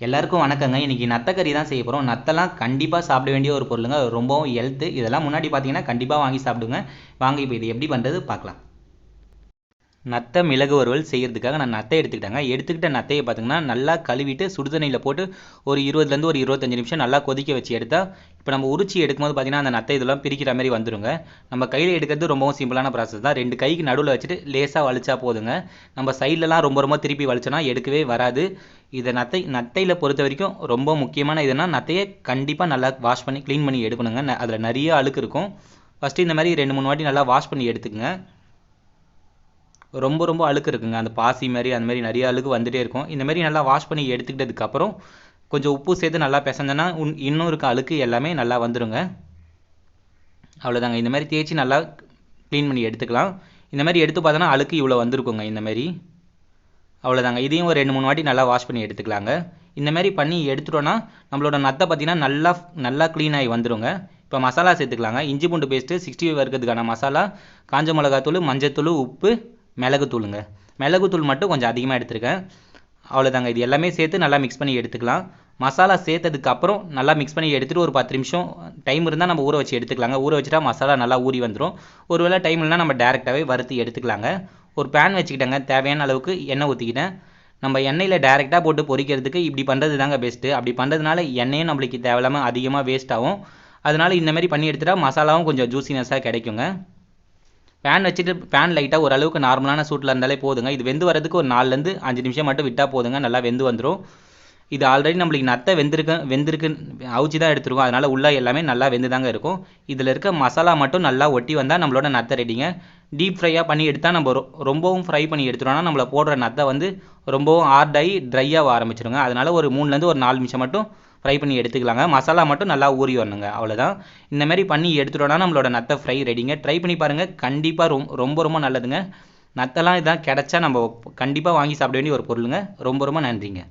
எல்லாருக்கும் வணக்கங்க. இன்னைக்கு நத்தக்கறி தான் செய்ய போகிறோம். நத்தெல்லாம் கண்டிப்பாக சாப்பிட வேண்டிய ஒரு பொருளுங்க. ரொம்பவும் ஹெல்த்து. இதெல்லாம் முன்னாடி பார்த்தீங்கன்னா கண்டிப்பாக வாங்கி சாப்பிடுங்க. வாங்க இப்போ இது எப்படி பண்ணுறது பார்க்கலாம். நத்தை மிளகு வறுவல் செய்கிறதுக்காக நான் நத்தை எடுத்துக்கிட்டேங்க. எடுத்துக்கிட்ட நத்தையை பார்த்தீங்கன்னா நல்லா கழுவிட்டு சுடுதண்ணியில் போட்டு ஒரு 20லேருந்து ஒரு 25 நிமிஷம் நல்லா கொதிக்க வச்சு எடுத்தால் இப்போ நம்ம உரிச்சி எடுக்கும்போது பார்த்தீங்கன்னா அந்த நத்தை இதெல்லாம் பிரிக்கிற மாதிரி வந்துருங்க. நம்ம கையில் எடுக்கிறது ரொம்பவும் சிம்பிளான ப்ராசஸ் தான். 2 கைக்கு நடுவில் வச்சுட்டு லேசாக வலிச்சா போதுங்க. நம்ம சைட்லலாம் ரொம்ப திருப்பி வலிச்சோன்னா எடுக்கவே வராது. இதை நத்தையில் பொறுத்த வரைக்கும் ரொம்ப முக்கியமான இதுனா நத்தையை கண்டிப்பாக நல்லா வாஷ் பண்ணி க்ளீன் பண்ணி எடுக்கணுங்க. அதில் நிறைய அழுக்கு இருக்கும். ஃபஸ்ட்டு இந்த மாதிரி 2-3 வாட்டி நல்லா வாஷ் பண்ணி எடுத்துக்கங்க. ரொம்ப அழுக்கு இருக்குங்க. அந்த பாசி மாதிரி அந்த மாதிரி நிறைய அழுக்கு வந்துகிட்டே இருக்கும். இந்த மாதிரி நல்லா வாஷ் பண்ணி எடுத்துக்கிட்டதுக்கப்புறம் கொஞ்சம் உப்பு சேர்த்து நல்லா பிசைஞ்சோன்னா இன்னும் இருக்க அழுக்கு எல்லாமே நல்லா வந்துடுங்க. அவ்வளோதாங்க. இந்த மாதிரி தேய்ச்சி நல்லா க்ளீன் பண்ணி எடுத்துக்கலாம். இந்த மாதிரி எடுத்து பார்த்தோன்னா அழுக்கு இவ்வளோ வந்திருக்குங்க. இந்த மாதிரி அவ்வளோதாங்க. இதையும் ஒரு 2-3 வாட்டி நல்லா வாஷ் பண்ணி எடுத்துக்கலாங்க. இந்த மாதிரி பண்ணி எடுத்துட்டோன்னா நம்மளோட நத்தை பார்த்திங்கன்னா நல்லா க்ளீன் ஆகி வந்துடுங்க. இப்போ மசாலா சேர்த்துக்கலாங்க. இஞ்சி பூண்டு பேஸ்ட்டு 65 வறுக்கிறதுக்கான மசாலா, காஞ்ச மிளகாத்தூள், மஞ்சத்தூள், உப்பு, மிளகுத்தூளுங்க. மிளகுத்தூள் மட்டும் கொஞ்சம் அதிகமாக எடுத்துருக்கேன். அவ்வளோதாங்க. இது எல்லாமே சேர்த்து நல்லா மிக்ஸ் பண்ணி எடுத்துக்கலாம். மசாலா சேர்த்ததுக்கப்புறம் நல்லா மிக்ஸ் பண்ணி எடுத்துகிட்டு ஒரு 10 நிமிஷம் டைம் இருந்தால் நம்ம ஊற வச்சு எடுத்துக்கலாங்க. ஊற வச்சுட்டா மசாலா நல்லா ஊறி வந்துடும். ஒருவேளை டைம் இல்லைனா நம்ம டேரெக்டாகவே வறுத்து எடுத்துக்கலாங்க. ஒரு பேன் வச்சுக்கிட்டேங்க. தேவையான அளவுக்கு எண்ணெய் ஊற்றிக்கிட்டேன். நம்ம எண்ணெயில் டேரெக்டாக போட்டு பொரிக்கிறதுக்கு இப்படி பண்ணுறது தாங்க பெஸ்ட்டு. அப்படி பண்ணுறதுனால எண்ணெயும் நம்மளுக்கு தேவையில்லாமல் அதிகமாக வேஸ்ட் ஆகும். அதனால் இந்த மாதிரி பண்ணி எடுத்துகிட்டா மசாலாவும் கொஞ்சம் ஜூசினஸாக கிடைக்குங்க. பேன் வச்சுட்டு பேன் லைட்டாக ஓரளவுக்கு நார்மலான சூட்டில் இருந்தாலே போதுங்க. இது வெந்து வரதுக்கு ஒரு 4லேருந்து 5 நிமிஷம் மட்டும் விட்டால் போதுங்க. நல்லா வெந்து வந்துடும். இது ஆல்ரெடி நம்மளுக்கு நத்தை வெந்திருக்கு அவிச்சு தான் எடுத்துருக்கோம். அதனால் உள்ளே எல்லாமே நல்லா வெந்து தாங்க இருக்கும். இதில் இருக்க மசாலா மட்டும் நல்லா ஒட்டி வந்தால் நம்மளோட நத்தை ரெடிங்க. டீப் ஃப்ரையாக பண்ணி எடுத்தால் நம்ம ரொம்பவும் ஃப்ரை பண்ணி எடுத்துட்டோம்னா நம்மளை போடுற நத்தை ரொம்பவும் ஹார்டாகி ட்ரையாக ஆரம்பிச்சிருங்க. அதனால் ஒரு 3லேருந்து ஒரு 4 நிமிஷம் மட்டும் ஃப்ரை பண்ணி எடுத்துக்கலாங்க. மசாலா மட்டும் நல்லா ஊறி வரணுங்க. அவ்வளோதான். இந்த மாதிரி பண்ணி எடுத்துட்டோன்னா நம்மளோட நத்தை ஃப்ரை ரெடிங்க. ட்ரை பண்ணி பாருங்கள். கண்டிப்பாக ரொம்ப நல்லதுங்க. நத்தெல்லாம் இதான் கிடச்சா நம்ம கண்டிப்பாக வாங்கி சாப்பிட வேண்டிய ஒரு பொருளுங்க. ரொம்ப நன்றிங்க.